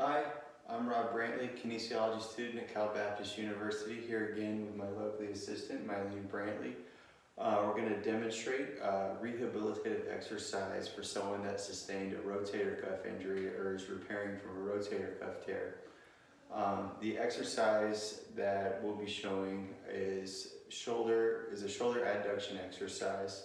Hi, I'm Rob Brantley, kinesiology student at Cal Baptist University, here again with my lovely assistant, Mylene Brantley. We're going to demonstrate rehabilitative exercise for someone that sustained a rotator cuff injury or is repairing from a rotator cuff tear. The exercise that we'll be showing is a shoulder adduction exercise.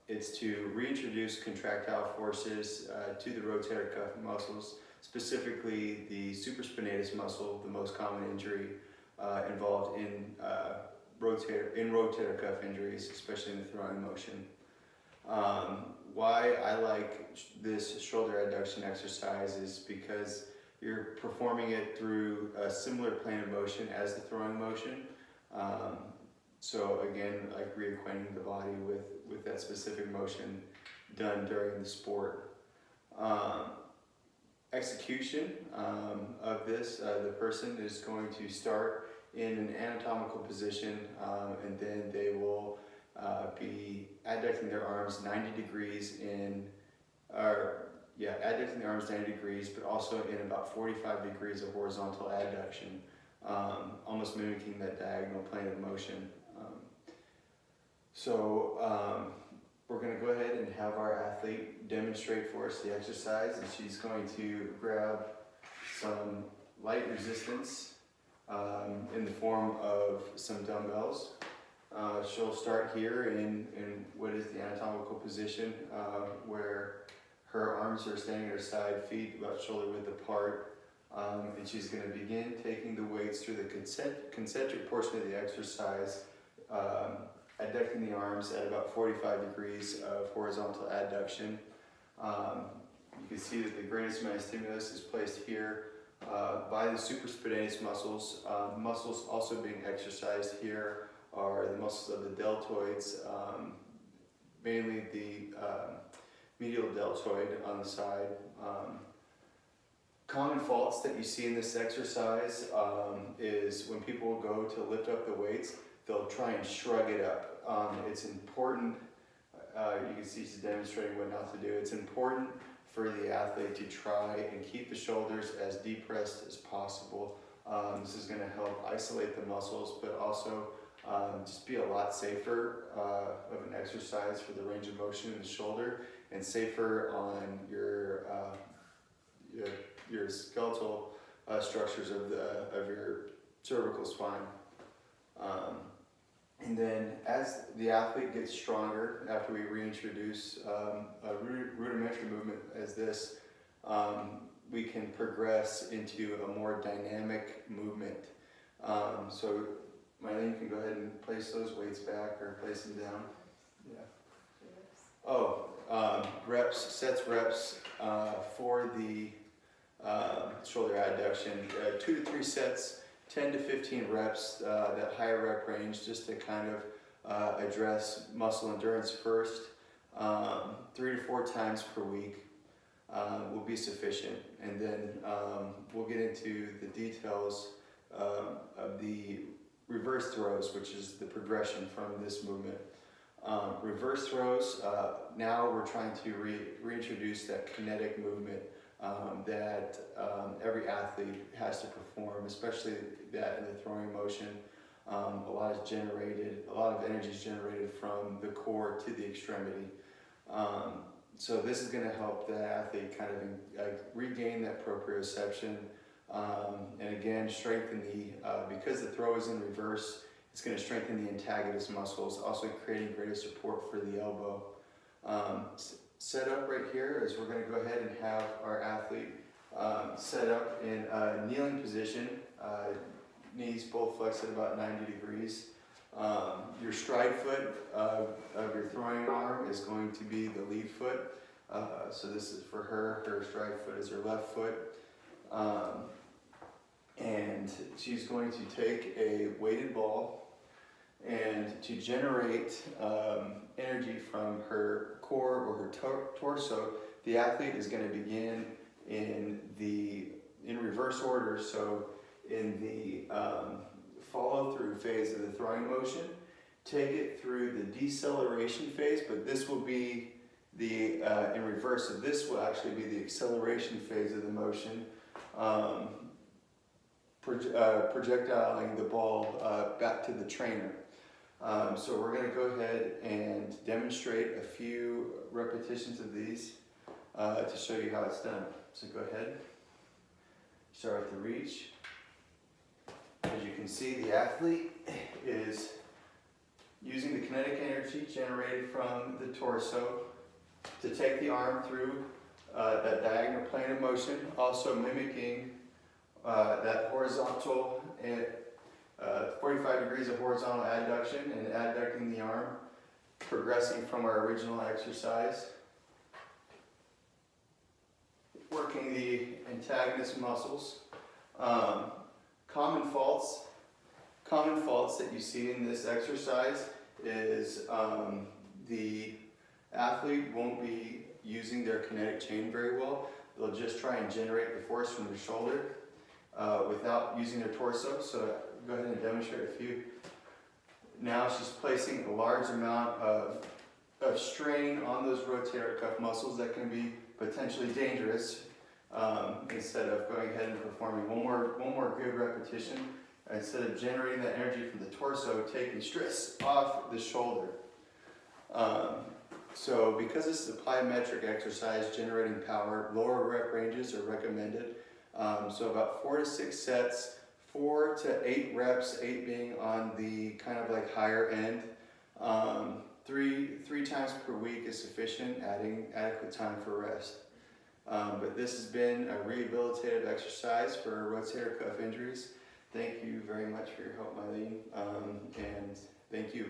It's to reintroduce contractile forces to the rotator cuff muscles, specifically the supraspinatus muscle, the most common injury involved in rotator cuff injuries, especially in the throwing motion. Why I like this shoulder adduction exercise is because you're performing it through a similar plane of motion as the throwing motion. So again, like reacquainting the body with that specific motion done during the sport. Execution of this, the person is going to start in an anatomical position and then they will be adducting their arms 90 degrees adducting the arms 90 degrees, but also in about 45 degrees of horizontal adduction, almost mimicking that diagonal plane of motion. We're going to go ahead and have our athlete demonstrate for us the exercise, and she's going to grab some light resistance in the form of some dumbbells. She'll start here in what is the anatomical position where her arms are standing at her side, feet about shoulder width apart, and she's going to begin taking the weights through the concentric portion of the exercise, adducting the arms at about 45 degrees of horizontal adduction. You can see that the greatest amount of stimulus is placed here by the supraspinatus muscles. Muscles also being exercised here are the muscles of the deltoids, mainly the medial deltoid on the side. Common faults that you see in this exercise is when people go to lift up the weights, they'll try and shrug it up. It's important, you can see she's demonstrating what not to do. It's important for the athlete to try and keep the shoulders as depressed as possible. This is going to help isolate the muscles, but also just be a lot safer of an exercise for the range of motion in the shoulder, and safer on your skeletal structures of your cervical spine. And then as the athlete gets stronger, after we reintroduce a rudimentary movement as this, we can progress into a more dynamic movement. So Mylene can go ahead and place those weights back or place them down. Yeah. Oh, sets reps for the shoulder adduction, 2 to 3 sets, 10 to 15 reps, that higher rep range, just to kind of address muscle endurance first. 3 to 4 times per week will be sufficient, and then we'll get into the details of the reverse throws, which is the progression from this movement. Reverse throws, now we're trying to reintroduce that kinetic movement that every athlete has to perform, especially that in the throwing motion. A lot of energy is generated from the core to the extremity. So this is going to help the athlete kind of regain that proprioception, and again strengthen because the throw is in reverse, it's going to strengthen the antagonist muscles, also creating greater support for the elbow. Set up right here is we're going to go ahead and have our athlete set up in a kneeling position, knees both flexed at about 90 degrees. Your stride foot of your throwing arm is going to be the lead foot. So this is for her stride foot is her left foot. And she's going to take a weighted ball, and to generate energy from her core or her torso, the athlete is going to begin in reverse order. So in the follow through phase of the throwing motion, take it through the deceleration phase, but this will be In reverse of this will actually be the acceleration phase of the motion, projectiling the ball back to the trainer. So we're going to go ahead and demonstrate a few repetitions of these to show you how it's done. So go ahead, start with the reach. As you can see, the athlete is using the kinetic energy generated from the torso to take the arm through that diagonal plane of motion, also mimicking that horizontal and 45 degrees of horizontal adduction and adducting the arm, progressing from our original exercise, working the antagonist muscles. Common faults that you see in this exercise is the athlete won't be using their kinetic chain very well. They'll just try and generate the force from their shoulder without using their torso. So go ahead and demonstrate a few. Now she's placing a large amount of strain on those rotator cuff muscles that can be potentially dangerous. Instead of going ahead and performing one more good repetition, instead of generating that energy from the torso, taking stress off the shoulder. So because this is a plyometric exercise generating power, lower rep ranges are recommended. So about 4 to 6 sets, 4 to 8 reps, 8 being on the kind of like higher end. Three times per week is sufficient, adding adequate time for rest. But this has been a rehabilitative exercise for rotator cuff injuries. Thank you very much for your help, Mylene, and thank you.